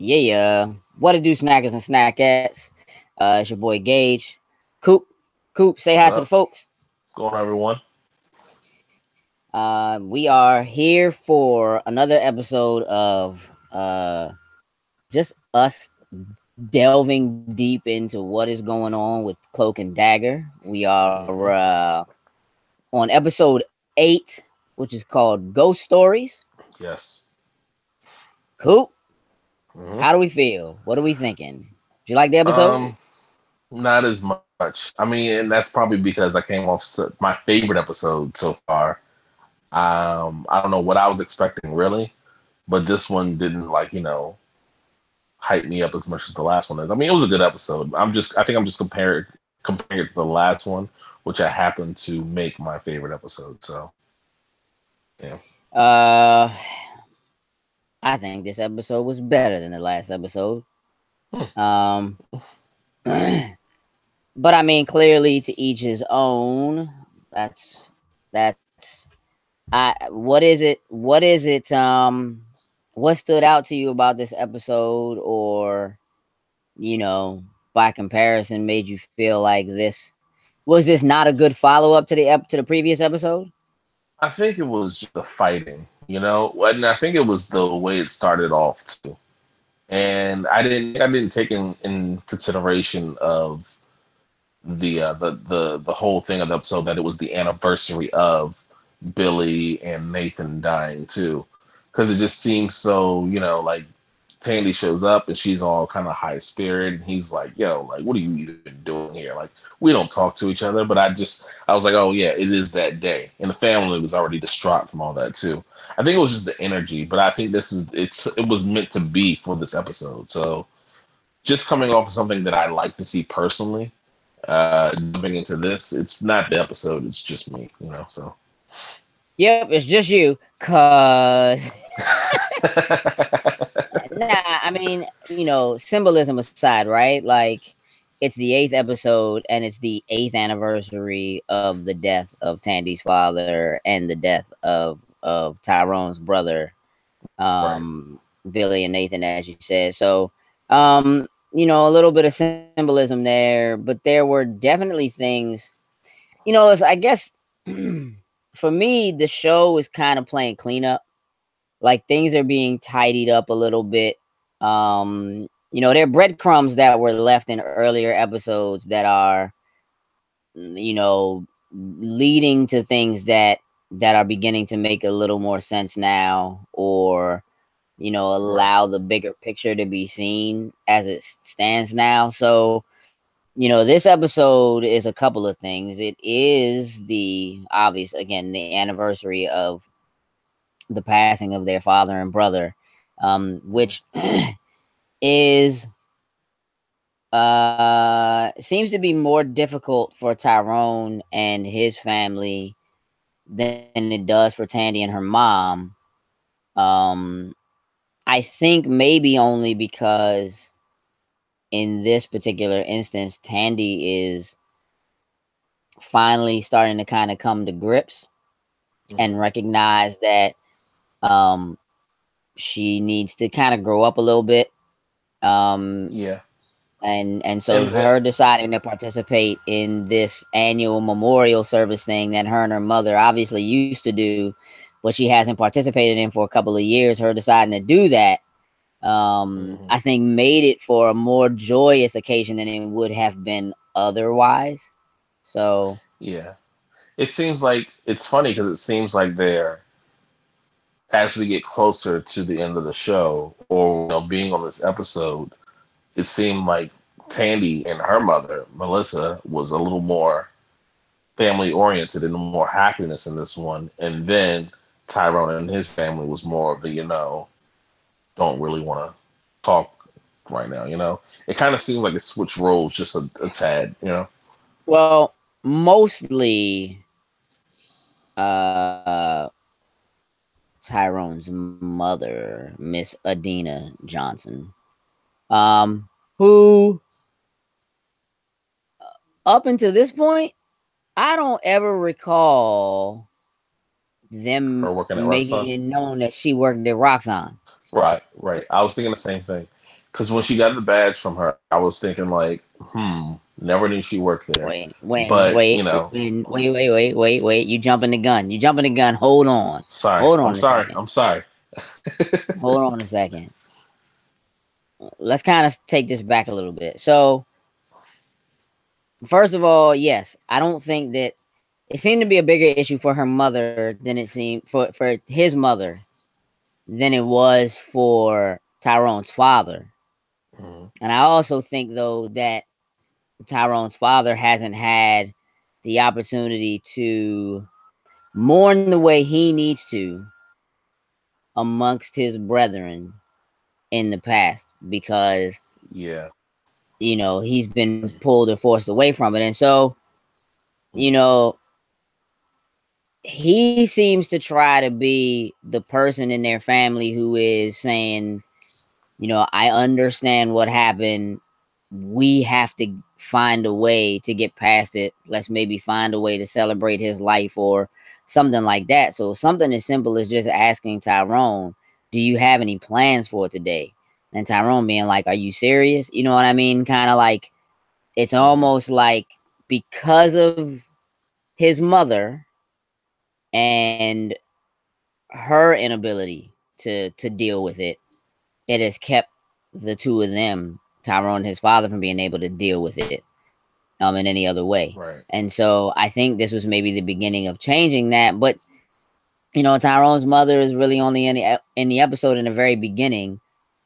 Yeah, what to do, snackers and snackettes? It's your boy Gage. Coop, Coop, say What's hi to the up? folks. What's going on, everyone? We are here for another episode of just us delving deep into what is going on with Cloak and Dagger. We are Hmm. on episode 8, which is called Ghost Stories. Yes. Coop, Hmm. how do we feel? What are we thinking? Did you like the episode? Um, Not as much. I mean, and that's probably because I came off my favorite episode so far. I don't know what I was expecting really, but this one didn't hype me up as much as the last one is. I mean, it was a good episode. I think I'm just comparing it to the last one, which I happen to make my favorite episode. So yeah. Uh, I think this episode was better than the last episode. Hmm. Um, but I mean, clearly to each his own. That's I. What is it? What is it? What stood out to you about this episode, or you know, by comparison, made you feel like this not a good follow up to the previous episode? I think it was just the fighting, and I think it was the way it started off too. And I didn't take in consideration of the whole thing of the episode that it was the anniversary of Billy and Nathan dying too, because it just seems so like Tandy shows up and she's all kind of high spirit, and he's like, yo, like, what are you even doing here? Like, we don't talk to each other. But I was like, oh yeah, it is that day, and the family was already distraught from all that too. I think it was just the energy, but I think it was meant to be for this episode. So just coming off of something that I like to see personally, jumping into this, it's not the episode, it's just me. So Yep, it's just you, cause nah, I mean, symbolism aside, right? Like, it's the 8th episode, and it's the 8th anniversary of the death of Tandy's father and the death of Tyrone's brother, right. Billy and Nathan, as you said. So, a little bit of symbolism there, but there were definitely things. I guess for me, the show is kind of playing cleanup, like things are being tidied up a little bit. There are breadcrumbs that were left in earlier episodes that are, you know, leading to things that are beginning to make a little more sense now, or Right. allow the bigger picture to be seen as it stands now. So, this episode is a couple of things. It is the obvious, again, the anniversary of the passing of their father and brother, Mhm. which is seems to be more difficult for Tyrone and his family than it does for Tandy and her mom. Um, I think maybe only because in this particular instance, Tandy is finally starting to kind of come to grips Mhm. and recognize that um she needs to kind of grow up a little bit. Um, Yeah. and so And then, her deciding to participate in this annual memorial service thing that her and her mother obviously used to do, but she hasn't participated in for a couple of years, her deciding to do that, mhm, I think made it for a more joyous occasion than it would have been otherwise. So yeah. It seems like it's funny because it seems like they're as we get closer to the end of the show, or being on this episode, it seemed like Tandy and her mother, Melissa, was a little more family oriented and more happiness in this one. And then Tyrone and his family was more of the, don't really want to talk right now. It kind of seems like it switched roles just a tad. well, mostly uh Tyrone's mother, Miss Adina Johnson, um, who up until this point, I don't ever recall them Her working at making Roxxon. it known that she worked at Roxxon. Right, right. I was thinking the same thing. Because when she got the badge from her, I was thinking like, never knew she worked there. But Wait. You jumping the gun. You jumping the gun. Hold on. sorry, Hold I'm on a sorry, second. I'm sorry. Hold on a second. Let's kind of take this back a little bit. So, first of all, yes, I don't think that it seemed to be a bigger issue for her mother than it seemed for his mother than it was for Tyrone's father. Mhm. And I also think though that Tyrone's father hasn't had the opportunity to mourn the way he needs to amongst his brethren in the past because Yeah. he's been pulled or forced away from it. And so, you Mhm. know, he seems to try to be the person in their family who is saying, I understand what happened. We have to find a way to get past it. Let's maybe find a way to celebrate his life or something like that. So something as simple as just asking Tyrone, do you have any plans for today? And Tyrone being like, are you serious? You know what I mean? Kind of like, it's Mhm. almost like because of his mother and her inability to deal with it, it has kept the two of them, Tyrone and his father, from being able to deal with it in any other way. Right. And so I think this was maybe the beginning of changing that. But Tyrone's mother is really only in the episode in the very beginning,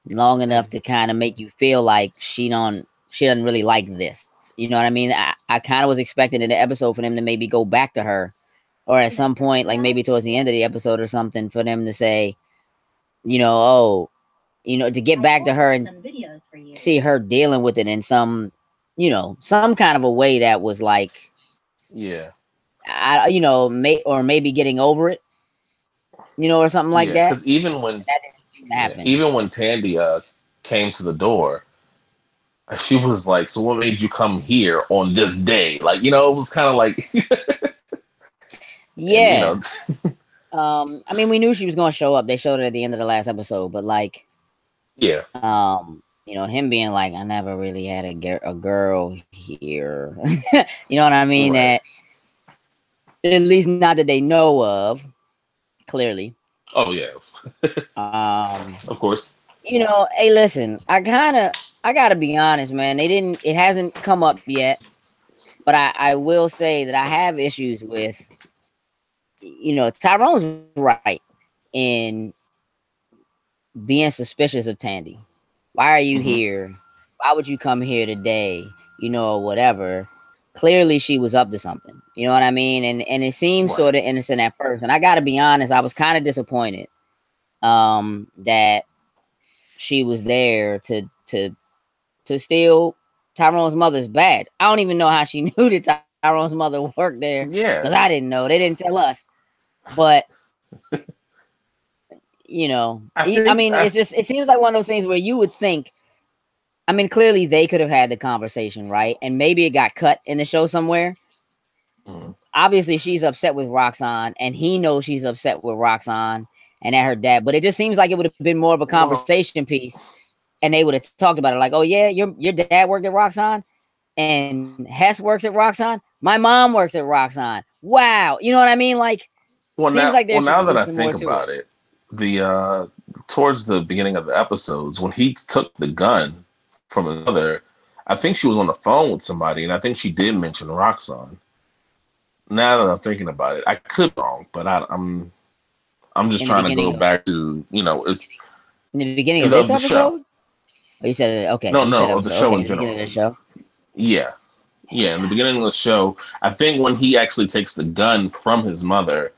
long enough to Mhm. kind of make you feel like she doesn't really like this. You know what I mean? I kind of was expecting in the episode for them to maybe go back to her, or at some point, like maybe towards the end of the episode or something, for them to say, oh, to get back to her and see her dealing with it in some, some kind of a way that was like, Yeah. or maybe getting over it, or something like Yeah. that. Because even when That didn't seem to yeah, happen. even when Tandy came to the door, she was like, "So what made you come here on this day?" Like, it was kind of like, and Yeah. I mean, we knew she was going to show up. They showed it at the end of the last episode, but like, yeah, him being like, I never really had a girl here. You know what I mean? right. That at least not that they know of, clearly. Oh yeah, Um, of course. hey, listen, I gotta be honest, man. It hasn't come up yet, but I will say that I have issues with, Tyrone's right in being suspicious of Tandy. Why are you Hmm. here? Why would you come here today? Or whatever. Clearly she was up to something. You know what I mean? And it seems Right. sort of innocent at first. And I gotta be honest, I was kind of disappointed that she was there to steal Tyrone's mother's badge. I don't even know how she knew that Tyrone's mother worked there Yeah. because I didn't know. They didn't tell us. But I I think mean, I. it seems like one of those things where you would think. I mean, clearly they could have had the conversation, right? And maybe it got cut in the show somewhere. Mhm. Obviously, she's upset with Roxanne, and he knows she's upset with Roxanne and at her dad. But it just seems like it would have been more of a Well, conversation piece, and they would have talked about it, like, "Oh yeah, your dad worked at Roxanne, and Hess works at Roxanne. My mom works at Roxanne. Wow, you know what I mean? Like, seems like there should now that be I some more think to it." about it, the towards the beginning of the episodes when he took the gun from another, I think she was on the phone with somebody, and I think she did mention Roxanne. Now that I'm thinking about it, I could be wrong, but I'm just In the trying to go beginning of back to it's this of the show. episode, oh, you said it. Okay, No, you said no, of the episode. show Okay, in in the beginning general. of the show. Yeah, yeah. In the beginning of the show, I think when he actually takes the gun from his mother,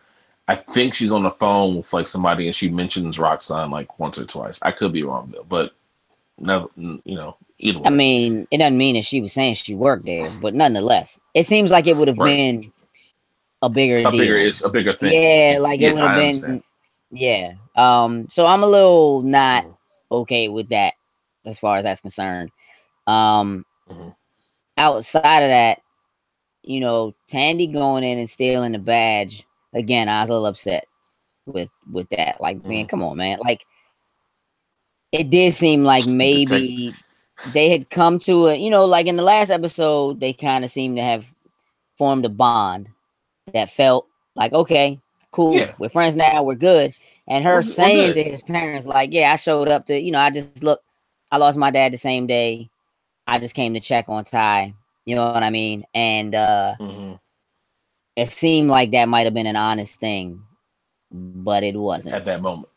I think she's on the phone with like somebody, and she mentions Roxanne like once or twice. I could be wrong though, but never, either I way. mean, it doesn't mean that she was saying she worked there, but nonetheless, it seems like it would have Right. been a bigger A bigger deal. is a bigger thing. Yeah, like it Yeah, would have I understand. been. Yeah. So I'm a little not Mm-hmm. okay with that as far as that's concerned. Um, Mm-hmm. outside of that, Tandy going in and stealing the badge again. I was a little upset with that. Like, man, Mm-hmm. come on, man. Like, it did seem like Detect. maybe they had come to a, like in the last episode, they kind of seemed to have formed a bond that felt like, okay, cool, Yeah, we're friends now, we're good. And her we're saying good. to his parents, like, yeah, I showed up to, I just look, I lost my dad the same day. I just came to check on Ty. You know what I mean? And Hmm. it seemed like that might have been an honest thing, but it At wasn't. that moment.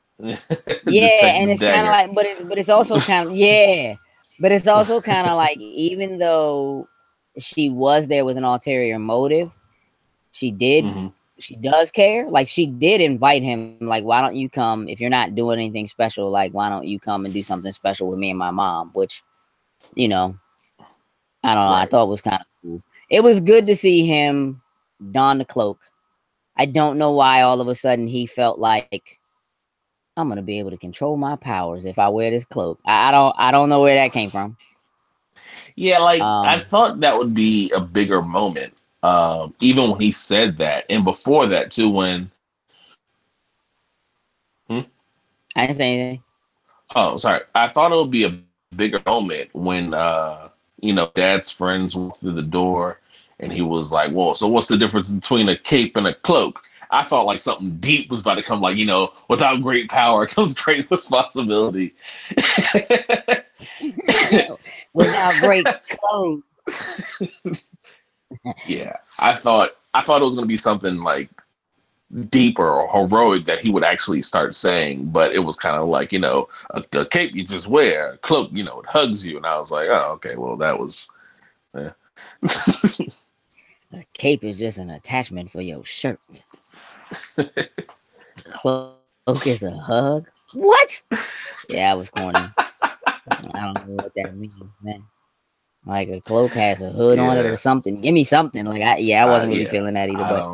Yeah, and Detective it's kind of Dagger. like, but it's also kind of, yeah, but it's also kind of like, even though she was there with an ulterior motive, she did Hmm. she does care. Like, she did invite him, like, why don't you come if you're not doing anything special? Like, why don't you come and do something special with me and my mom? Which, you know, I don't know. I Right. thought was kind of cool. It was good to see him don the cloak. I don't know why all of a sudden he felt like I'm gonna be able to control my powers if I wear this cloak. I don't know where that came from. Yeah, like I Um, thought that would be a bigger moment. Even when he said that, and before that too, when hmm? I didn't say anything. Oh, sorry, I thought it would be a bigger moment when Dad's friends walked through the door, and he was like, "Well, so what's the difference between a cape and a cloak?" I thought like something deep was about to come, like without great power comes great responsibility. Without great clothes. Yeah, I thought it was gonna be something like deeper or heroic that he would actually start saying, but it was kind of like a cape you just wear, a cloak, it hugs you, and I was like, oh, okay, well that was, yeah. A cape is just an attachment for your shirt. A cloak is a hug. What? Yeah, I was corny. I don't know what that means, man. Like, a cloak has a hood on it or Yeah, something. Give me something. Like, I wasn't really yeah, feeling that either. But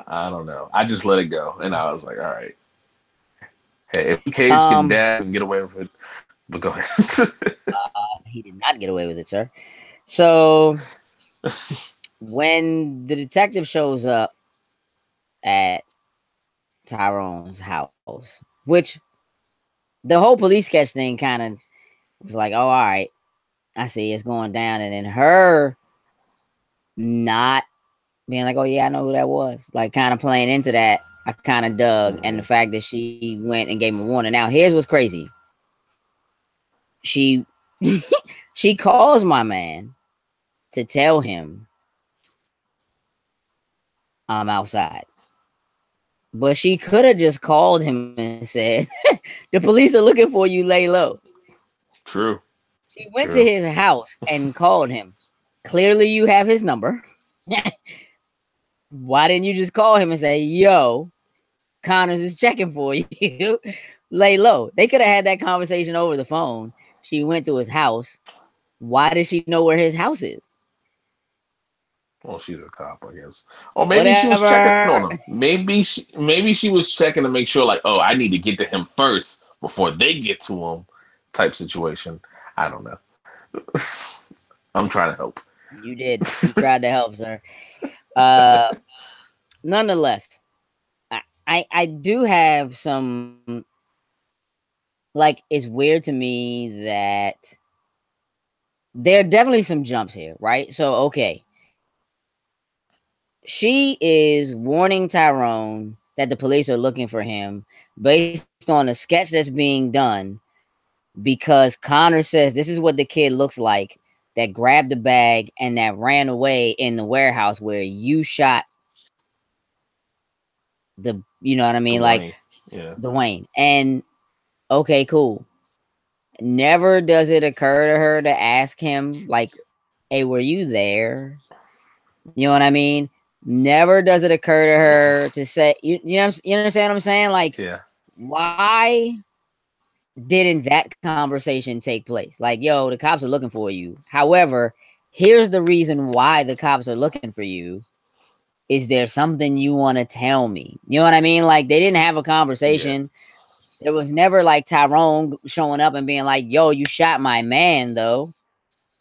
I don't know. I just let it go, and I was like, all right, hey, if Cage can um, dab and get away with it, but go ahead. he did not get away with it, sir. So when the detective shows up at Tyrone's house, which the whole police sketch thing kind of was like, oh, all right, I see it's going down. And then her not being like, oh, yeah, I know who that was, like, kind of playing into that, I kind of dug. And the Hmm. fact that she went and gave him a warning. Now, here's what's crazy. She she calls my man to tell him I'm outside. But she could have just called him and said, the police are looking for you, lay low. True, She went to true. his house and called him. Clearly, you have his number. Why didn't you just call him and say, yo, Connors is checking for you? Lay low. They could have had that conversation over the phone. She went to his house. Why does she know where his house is? Well, she's a cop, I guess. Or maybe she was checking Whatever. on him. Maybe she was checking to make sure, like, oh, I need to get to him first before they get to him, type situation. I don't know. I'm trying to help. You did. You tried to help, sir. Uh, Nonetheless, I do have some, like, it's weird to me that there are definitely some jumps here, right? So, okay, she is warning Tyrone that the police are looking for him based on a sketch that's being done because Connor says this is what the kid looks like that grabbed the bag and that ran away in the warehouse where you shot the, you know what I mean? Like, Dwayne. Yeah. Dwayne. And okay, cool. Never does it occur to her to ask him, like, hey, were you there? You know what I mean? Never does it occur to her to say, you understand what I'm saying? Like, Yeah. why didn't that conversation take place? Like, yo, the cops are looking for you. However, here's the reason why the cops are looking for you. Is there something you want to tell me? You know what I mean? Like, they didn't have a Yeah. conversation. There was never like Tyrone showing up and being like, yo, you shot my man, though,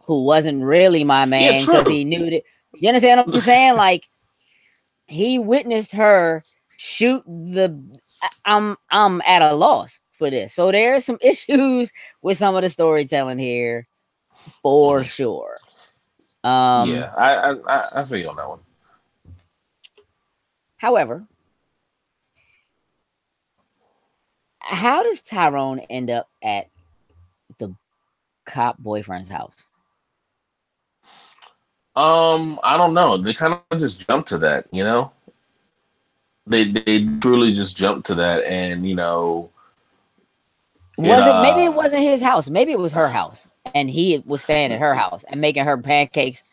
who wasn't really my Yeah, man because true. he knew that. You understand what I'm saying? Like, he witnessed her shoot the. I'm at a loss for this. So there are some issues with some of the storytelling here for Mhm. sure. Yeah, I feel you on that one. However, how does Tyrone end up at the cop boyfriend's house? I don't know. They kind of just jumped to that, you know. They truly just jumped to that, and it Was it maybe it wasn't his house? Maybe it was her house, and he was staying at her house and making her pancakes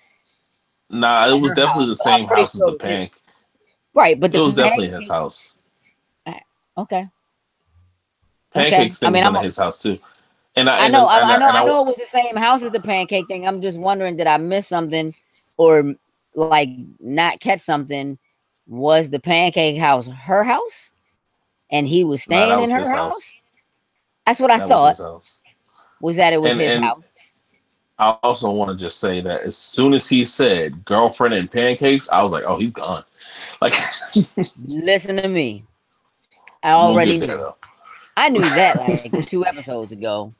nah, it at was her definitely house. the But I was same pretty house as sure the it was his. pank. Right, but It the was definitely his pancake. house. Okay, Pancake I mean, things went to his house too, and I I and know, and I, and I I know it was the same house as the pancake thing. I'm just wondering, did I miss something, or like not catch something? Was the pancake house her house, and he was nah, that staying in was his her house? house. That's what I That was thought. his house. Was that it was his And house? I also want to just say that as soon as he said girlfriend and pancakes, I was like, oh, he's gone. Like, Listen to me. I we'll already get there knew. though. I knew that like 2 episodes ago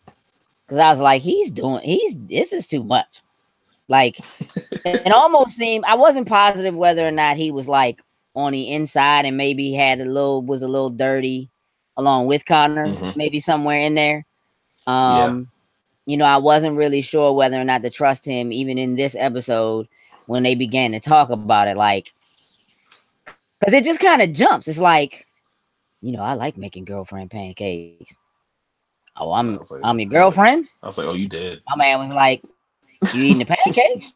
because I was like, this is too much. Like it almost seemed I wasn't positive whether or not he was like on the inside and maybe was a little dirty along with Connors, Hmm. maybe somewhere in there. Yeah, Um, I wasn't really sure whether or not to trust him even in this episode when they began to talk about it, like because it just kind of jumps. It's like, I like making girlfriend pancakes. Oh, I was like, I'm your girlfriend. oh, you did. My man was like, you eating the pancakes?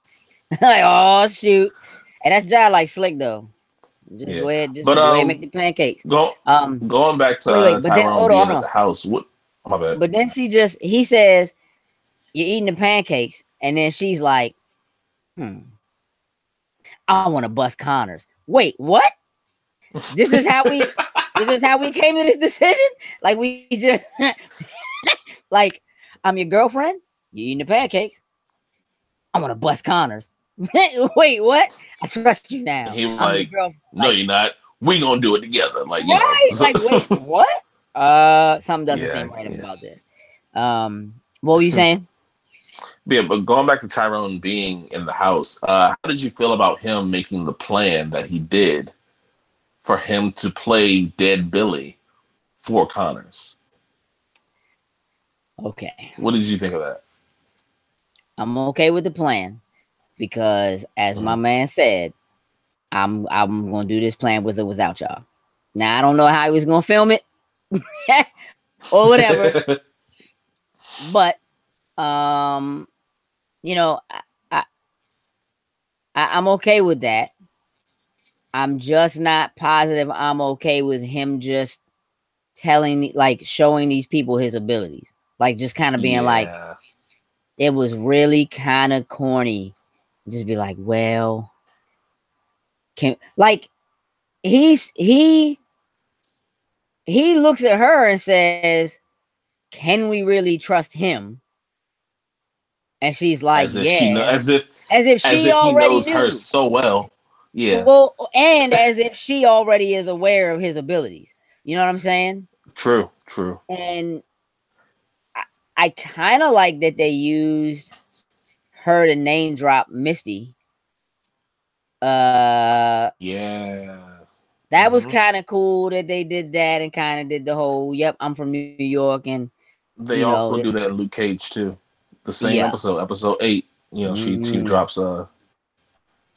Like, oh shoot. And that's just like slick though. Yeah, Just but go ahead and make the pancakes. go Um, going back to wait, but then Tyrone hold being at on. the house. What? Oh, my bad. But then he says, you're eating the pancakes, and then she's like, I want to bust Connors. Wait, what? This is how we came to this decision? Like we just like, I'm your girlfriend, you eating the pancakes. I want to bust Connors. Wait, what? I trust you now. He was I'm your like, girl. no, Like, you're not. We gonna do it together. Like, right? Like, wait, what? Something doesn't yeah, seem right yeah. about this. What were you saying? Yeah, but going back to Tyrone being in the house, how did you feel about him making the plan that he did for him to play dead Billy for Connors? Okay, What did you think of that? I'm okay with the plan because, as my Mhm. man said, I'm gonna do this plan with or without y'all. Now I don't know how he was gonna film it or whatever, but um, you know, I, I'm okay with that. I'm just not positive I'm okay with him just like showing these people his abilities. Like just kind of being like, Yeah, it was really kind of corny. Just be like, well, can like he looks at her and says, can we really trust him? And she's like, as if she know, yeah, as she if he already knows her knew. so well. Yeah, Well, and as if she already is aware of his abilities. You know what I'm saying? true, true. And I kind of like that they used her to name drop Misty. Uh, Yeah. that was Hmm. kind of cool that they did that and kind of did the whole, yep, I'm from New York, and They also do this, that in Luke Cage too. The same yeah, episode, episode 8. mm,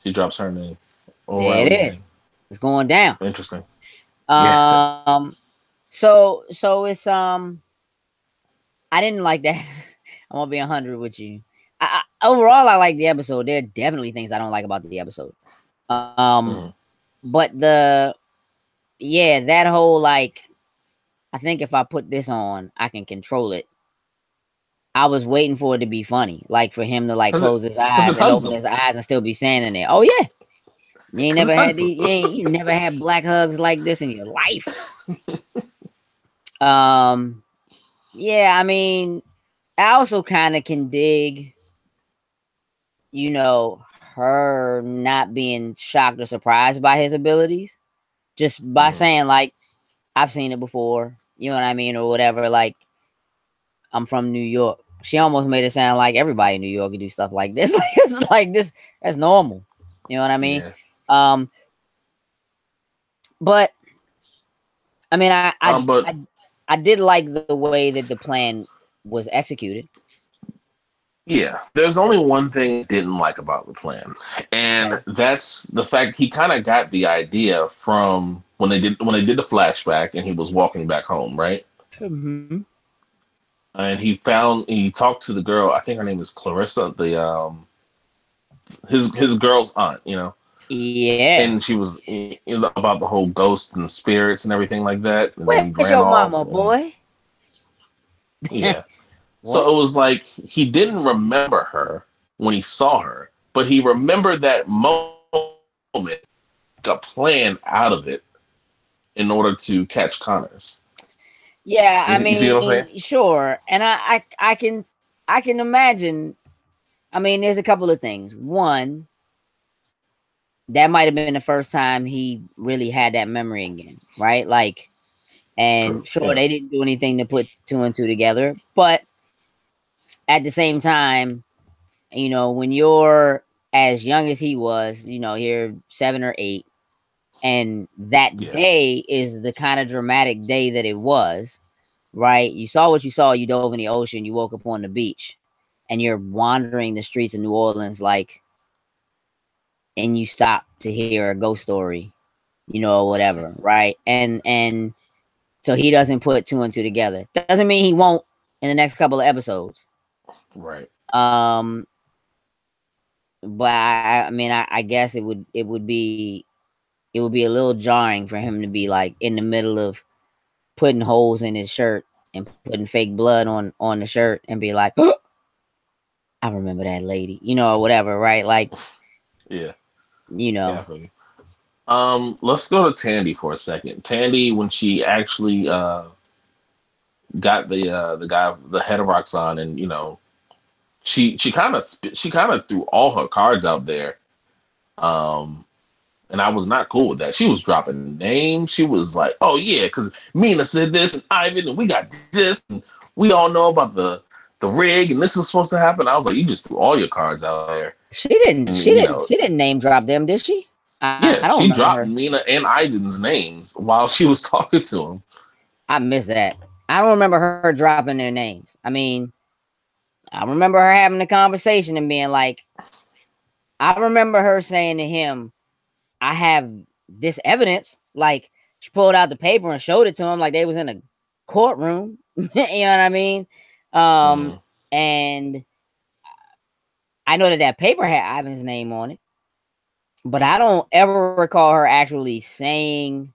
She drops her name or there it Riley's is. name. It's going down. Interesting. Yeah. Um, so it's I didn't like that. I'm gonna be 100 with you. Overall, I like the episode. There are definitely things I don't like about the episode. Um, Hmm. but that whole like, I think if I put this on, I can control it. I was waiting for it to be funny, like for him to like Cause it, close his cause eyes it and hugs open him. his eyes and still be standing there. Oh yeah, Cause it hugs him. you never had black hugs like this in your life. Um, yeah, I mean, I also kind of can dig, you know, her not being shocked or surprised by his abilities, just by Hmm. saying like, I've seen it before, you know what I mean, or whatever. Like, I'm from New York. She almost made it sound like everybody in New York could do stuff like this. Like it's like this. That's normal. You know what I mean? Yeah. Um, but I mean, But I did like the way that the plan was executed. yeah, there's only one thing I didn't like about the plan, and Okay. that's the fact he kind of got the idea from when they did the flashback and he was walking back home, right? Hmm. And he talked to the girl. I think her name is Clarissa, the his girl's aunt, Yeah. and she was about the whole ghost and spirits and everything like that. And then he Where's ran your off, mama, and boy? yeah, What? so it was like he didn't remember her when he saw her, but he remembered that moment, a plan out of it in order to catch Connors. Yeah, I You see what I'm saying? mean, sure, and I can imagine. I mean, there's a couple of things. One, that might have been the first time he really had that memory again, right? Like, True. and sure, Yeah. they didn't do anything to put two and two together, but at the same time, when you're as young as he was, you're 7 or 8, and that Yeah. day is the kind of dramatic day that it was, right? You saw what you saw, you dove in the ocean, you woke up on the beach, and you're wandering the streets of New Orleans, like, and you stop to hear a ghost story, or whatever, right? And so he doesn't put two and two together. Doesn't mean he won't in the next couple of episodes. Right. Um, but I mean, I guess it would be a little jarring for him to be like in the middle of putting holes in his shirt and putting fake blood on the shirt and be like, oh, I remember that lady, or whatever, right? Like, Yeah. you Yeah. I know, feel you. Let's go to Tandy for a second. Tandy, when she actually got the guy, the head of Roxanne, and she kind of threw all her cards out there. Um, and I was not cool with that. She was dropping names. She was like, "Oh yeah, because Mina said this, and Ivan, and we got this, and we all know about the rig, and this was supposed to happen." I was like, "You just threw all your cards out there." she didn't, And she didn't, she didn't name drop them, did she? I yeah, don't she remember dropped her. Mina and Ivan's names while she was talking to him. I missed that. I don't remember her dropping their names. I mean, I remember her having a conversation and being like, I remember her saying to him, I have this evidence. Like, she pulled out the paper and showed it to him like they was in a courtroom. You know what I mean? Um, Hmm. and I know that paper had Ivan's name on it, but I don't ever recall her actually saying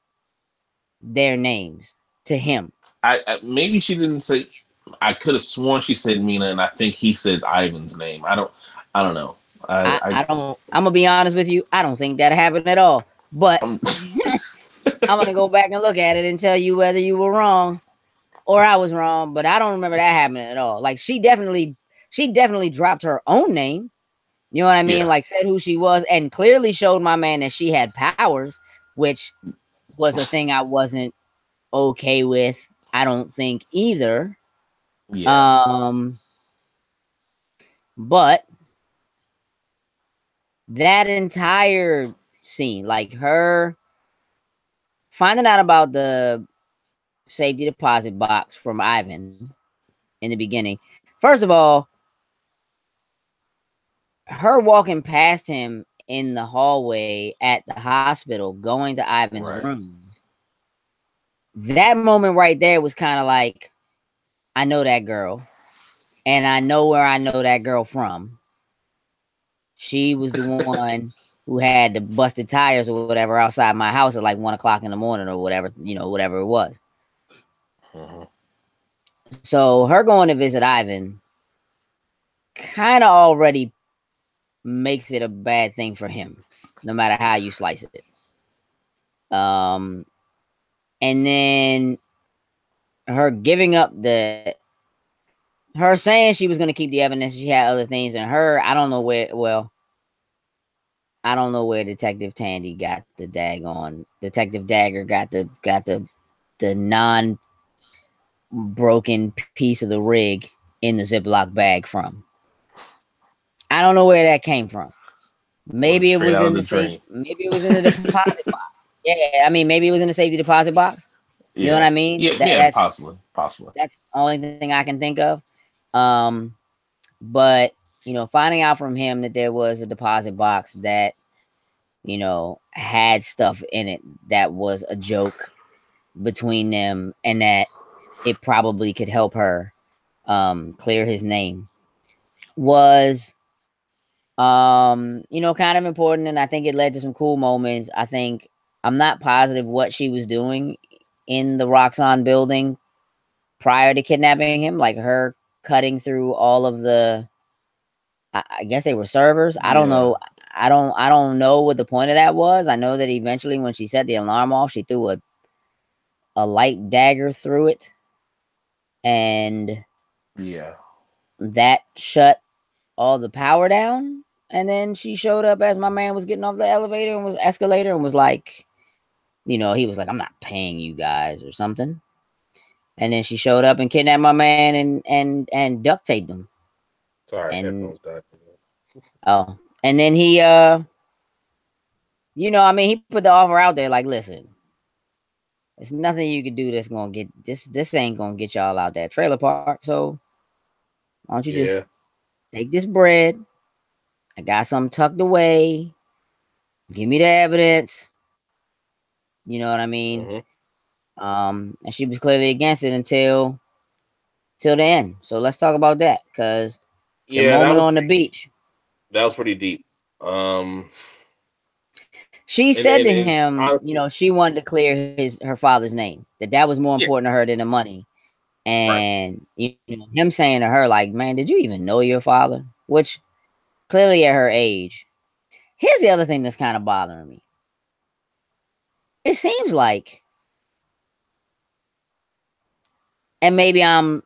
their names to him. I maybe she didn't say. I could have sworn she said Mina, and I think he said Ivan's name. I don't know. I don't. I'm gonna be honest with you. I don't think that happened at all. But I'm, I'm gonna go back and look at it and tell you whether you were wrong or I was wrong. But I don't remember that happening at all. Like she definitely dropped her own name. You know what I mean? yeah, Like said who she was and clearly showed my man that she had powers, which was a thing I wasn't okay with. I don't think either. yeah, Um, but that entire scene, like her finding out about the safety deposit box from Ivan in the beginning. First of all, her walking past him in the hallway at the hospital, going to Ivan's right. room. That moment right there was kind of like, I know that girl, and I know where I know that girl from. She was the one who had the busted tires or whatever outside my house at like 1 o'clock in the morning or whatever, whatever it was. Hmm. So her going to visit Ivan kind of already makes it a bad thing for him, no matter how you slice it. Um, and then her giving up her saying she was going to keep the evidence, she had other things, and her, I don't know where. Well, I don't know where Detective Tandy got the Detective Dagger got the non broken piece of the rig in the Ziploc bag from? I don't know where that came from. Went Maybe it straight was out of in the the safe. drain. Maybe it was in the deposit box. Yeah, I mean, maybe it was in the safety deposit box. You know what Yeah, I mean? yeah, That yeah, that's possibly, possibly. that's the only thing I can think of. Um, but finding out from him that there was a deposit box that had stuff in it that was a joke between them, and that it probably could help her clear his name, was kind of important, and I think it led to some cool moments. I think I'm not positive what she was doing in the Roxxon building prior to kidnapping him, like her cutting through all of the I guess they were servers. I don't Yeah, know. I don't know what the point of that was. I know that eventually when she set the alarm off, she threw a light dagger through it, and yeah. that shut all the power down. And then she showed up as my man was getting off the elevator and was escalator and was like, he was like, I'm not paying you guys or something. And then she showed up and kidnapped my man and duct taped him. Sorry, And headphones died. and then he I mean, he put the offer out there like, listen, there's nothing you can do that's gonna get this ain't gonna get y'all out that trailer park. So why don't you just Yeah. take this bread? I got something tucked away. Give me the evidence. You know what I mean? Hmm. And she was clearly against it until till the end. So let's talk about that, because the Yeah, moment on the beach, that was pretty deep. Um, she and said and to it's him, honestly she wanted to clear her father's name. That was more yeah, important to her than the money. right. And him saying to her, like, man, did you even know your father? Which clearly at her age. Here's the other thing that's kind of bothering me. It seems like, and maybe I'm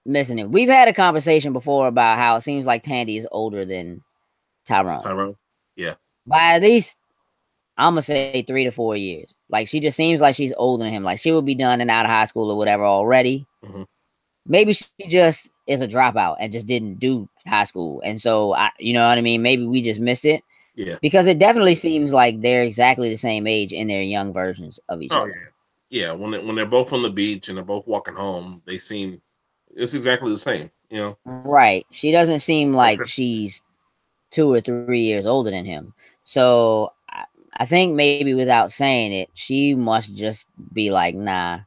missing it. We've had a conversation before about how it seems like Tandy is older than Tyrone Tyrone. Yeah. by at least, I'm gonna say 3 to 4 years. Like, she just seems like she's older than him. Like, she would be done and out of high school or whatever already. Hmm. Maybe she just is a dropout and just didn't do high school, and so you know what I mean. Maybe we just missed it, Yeah. because it definitely seems like they're exactly the same age in their young versions of each Oh other. yeah. Yeah. When they're both on the beach and they're both walking home, they seem it's exactly the same. You know, Right. She doesn't seem like except she's 2 or 3 years older than him. So I think maybe without saying it, she must just be like, nah,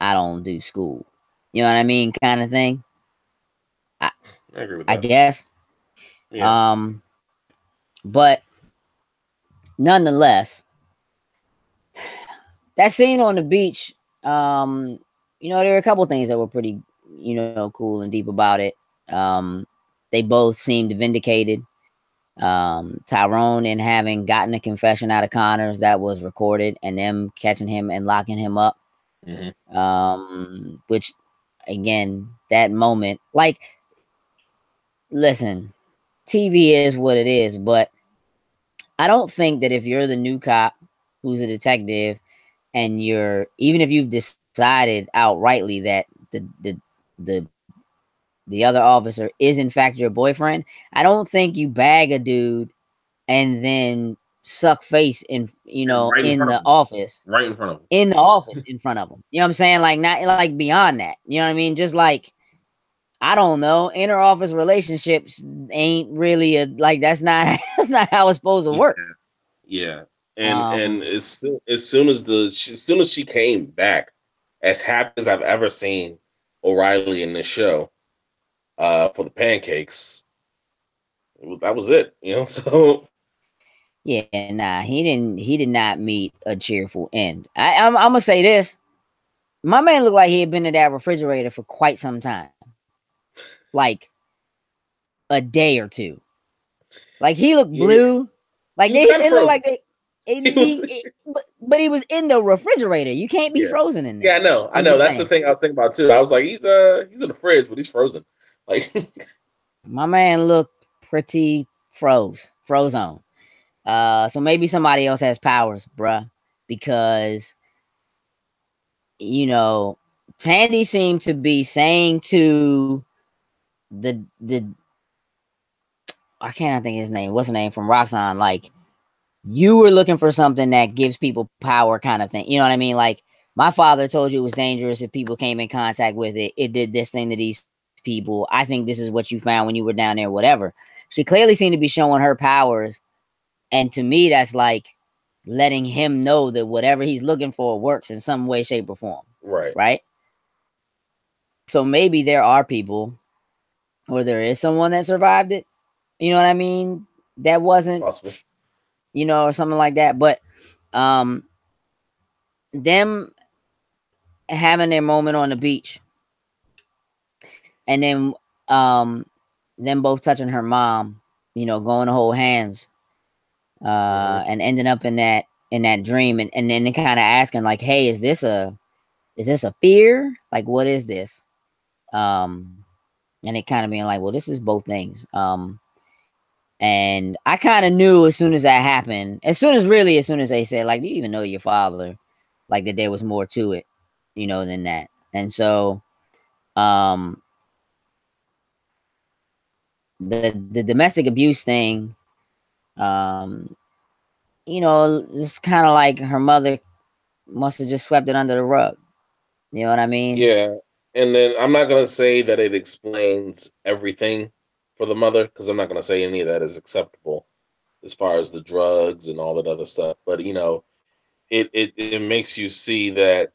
I don't do school. You know what I mean? Kind of thing. I, I agree with I that. guess. Yeah. Um, but nonetheless, that scene on the beach, there were a couple things that were pretty, cool and deep about it. Um, they both seemed vindicated. Tyrone in having gotten a confession out of Connors that was recorded, and them catching him and locking him up. Hmm. Which, again, that moment, like, listen, TV is what it is, but I don't think that if you're the new cop who's a detective, and even if you've decided outrightly that the the other officer is in fact your boyfriend, I don't think you bag a dude and then suck face Right in in front of the them. office Right in front of them. in the office in front of them. You know what I'm saying? Like, not like beyond that. You know what I mean? Just like, I don't know, inter office relationships ain't really like, that's not that's not how it's supposed to Yeah. work. Yeah. And Um, as soon as she came back, as happy as I've ever seen O'Reilly in this show, for the pancakes, that was it. You know, so yeah, nah, he did not meet a cheerful end. I'm gonna say this. My man looked like he had been in that refrigerator for quite some time. Like a day or two. Like, he looked yeah, blue. he Like, was kind of it looked frozen. like He was but he was in the refrigerator. You can't be yeah. frozen in Yeah, there. I know. I I'm know. just That's the saying. thing I was thinking about too. I was like, he's in the fridge, but he's frozen. Like My man looked pretty frozen. So maybe somebody else has powers, bruh, because you know Tandy seemed to be saying to the I can't think of his name. What's the name from Roxanne? Like, you were looking for something that gives people power, kind of thing. You know what I mean? Like, my father told you it was dangerous if people came in contact with it. It did this thing to these people. I think this is what you found when you were down there, whatever. She clearly seemed to be showing her powers. And to me, that's like letting him know that whatever he's looking for works in some way, shape, or form. Right. Right? So maybe there are people, or there is someone that survived it. You know what I mean? That wasn't, Possible. you know, or something like that. But them having their moment on the beach, and then them both touching her mom, you know, going to hold hands, and ending up in that dream, and then kind of asking like, hey, is this a fear? Like, what is this? And it kind of being like, well, this is both things. And I kind of knew as soon as that happened, as soon as they said, like, do you even know your father? Like, that there was more to it, you know, than that. And so, the domestic abuse thing, you know, it's kind of like her mother must have just swept it under the rug. You know what I mean? Yeah. And then I'm not going to say that it explains everything for the mother, because I'm not going to say any of that is acceptable as far as the drugs and all that other stuff. But, you know, it makes you see that,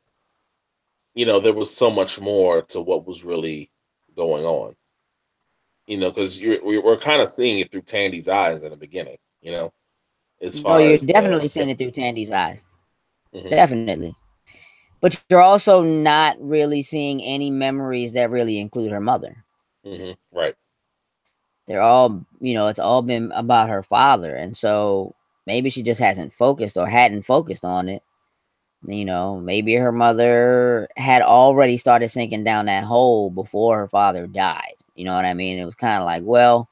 you know, there was so much more to what was really going on. You know, because we're kind of seeing it through Tandy's eyes in the beginning, you know, as No, far you're as the. definitely seeing it through Tandy's eyes. Mhm, Definitely. But you're also not really seeing any memories that really include her mother. right. They're all, you know, it's all been about her father. And so maybe she just hasn't focused or hadn't focused on it. You know, maybe her mother had already started sinking down that hole before her father died. You know what I mean? It was kind of like, well,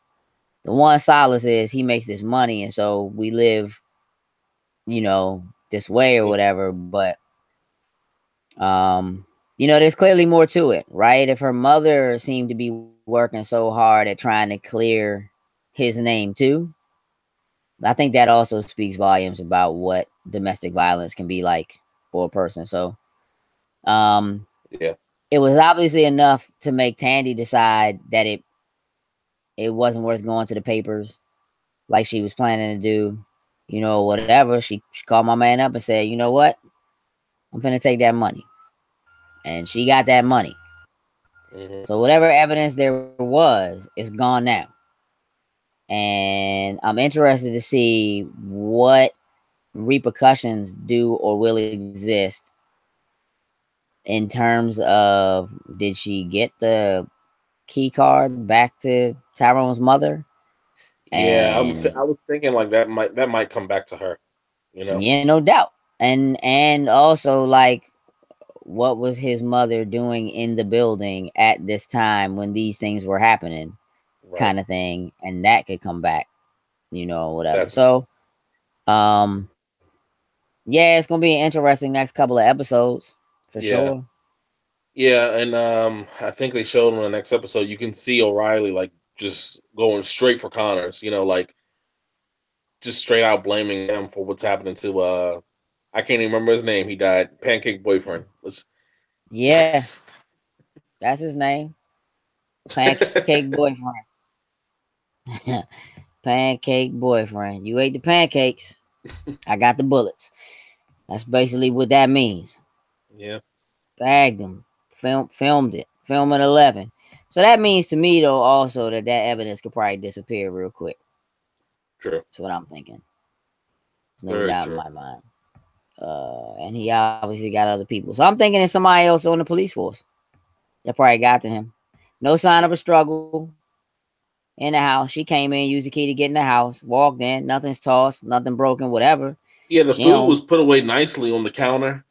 the one solace is he makes this money. And so we live, you know, this way or Yeah. whatever. But, you know, there's clearly more to it, right? If her mother seemed to be working so hard at trying to clear his name too, I think that also speaks volumes about what domestic violence can be like for a person. So, Yeah. it was obviously enough to make Tandy decide that it wasn't worth going to the papers like she was planning to do, you know, whatever. She called my man up and said, you know what? I'm finna take that money. And she got that money. hmm So whatever evidence there was, it's gone now. And I'm interested to see what repercussions do or will exist in terms of, did she get the key card back to Tyrone's mother? Yeah. And I was thinking like that might come back to her. You know. yeah, no doubt. And also, like, what was his mother doing in the building at this time when these things were happening, Right. kind of thing, and that could come back, you know, whatever. Definitely. So, um, yeah, it's gonna be an interesting next couple of episodes for Yeah. sure. Yeah, and I think they showed in the next episode. You can see O'Reilly like just going straight for Connors. You know, like just straight out blaming him for what's happening to. I can't even remember his name. He died. Pancake boyfriend. Let's. Yeah, that's his name, Pancake Boyfriend. Pancake Boyfriend. You ate the pancakes. I got the bullets. That's basically what that means. Yeah. Bagged them, filmed it, film at 11. So that means to me though also that evidence could probably disappear real quick. True. That's what I'm thinking. There's no Very doubt in true. my mind. And he obviously got other people. So I'm thinking it's somebody else on the police force that probably got to him. No sign of a struggle in the house. She came in, used the key to get in the house, walked in, nothing's tossed, nothing broken, whatever. Yeah, the She food was don't, put away nicely on the counter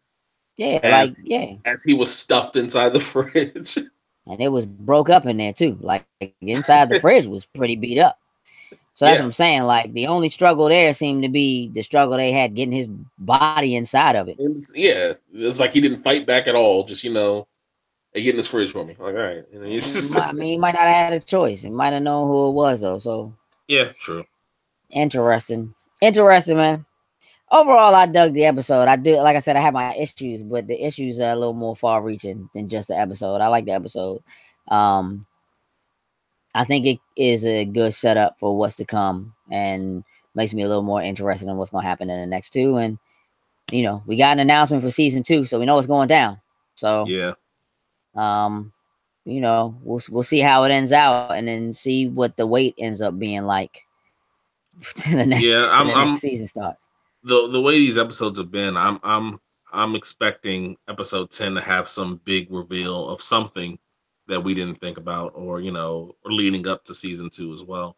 yeah, like, as yeah. as he was stuffed inside the fridge. And it was broke up in there too. Like inside the fridge was pretty beat up. So that's what Yeah. I'm saying. Like the only struggle there seemed to be the struggle they had getting his body inside of it. Yeah, it's like he didn't fight back at all. Just Hey, get in this fridge for me. Like, all right. You know, I mean, he might not have had a choice. He might have known who it was though. So yeah, true. interesting, man. Overall, I dug the episode. I do, like I said, I have my issues, but the issues are a little more far-reaching than just the episode. I like the episode. Um, I think it is a good setup for what's to come, and makes me a little more interested in what's going to happen in the next two. And we got an announcement for season 2, so we know what's going down. So yeah, we'll see how it ends out, and then see what the wait ends up being like to the next season starts. The way these episodes have been, I'm expecting episode 10 to have some big reveal of something that we didn't think about, or or leading up to season 2 as well.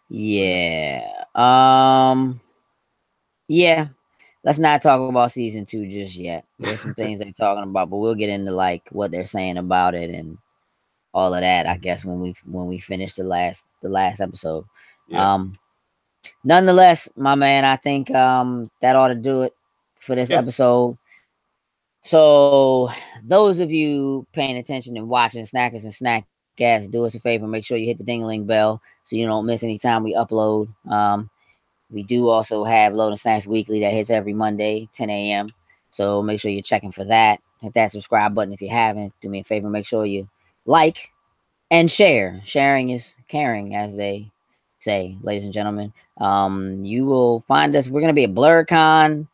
Yeah. Yeah. Let's not talk about season 2 just yet. There's some things they're talking about, but we'll get into like what they're saying about it and all of that, I guess, when we finish the last episode. Yeah. Nonetheless, my man, I think that ought to do it for this episode. So those of you paying attention and watching Snackers and Snackcast, do us a favor, make sure you hit the ding-a-ling bell so you don't miss any time we upload. We do also have Loading Snacks Weekly that hits every Monday, 10 a.m. So make sure you're checking for that. Hit that subscribe button if you haven't. Do me a favor, make sure you like and share. Sharing is caring, as they say, ladies and gentlemen. You will find us. We're going to be at BlurCon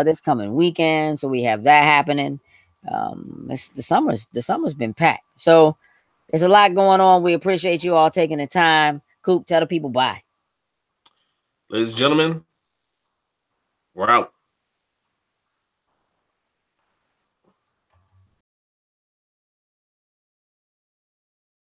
this coming weekend. So we have that happening. The summer's been packed. So there's a lot going on. We appreciate you all taking the time. Coop, tell the people bye. Ladies and gentlemen, we're out.